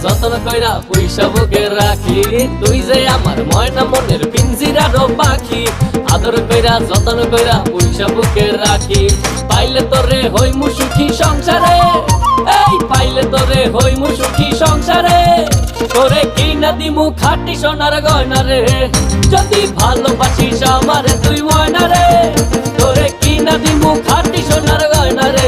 যতন কইরা পয়সা বুকে রাখি, তুই যে আমার ময়না মনের পিঞ্জিরারও পাখি। আদর কইরা যতন কইরা পয়সা বুকে রাখি, পাইলে তোরে হইমু সুখী সংসারে, এই পাইলে তোরে হইমু সুখী সংসারে। তোরে কিনা দিমু খাটি সোনার গয়না রে, যদি ভালোবাসিস আমারে তুই ময়না রে। তোরে কিনা দিমু খাটি সোনার গয়না রে।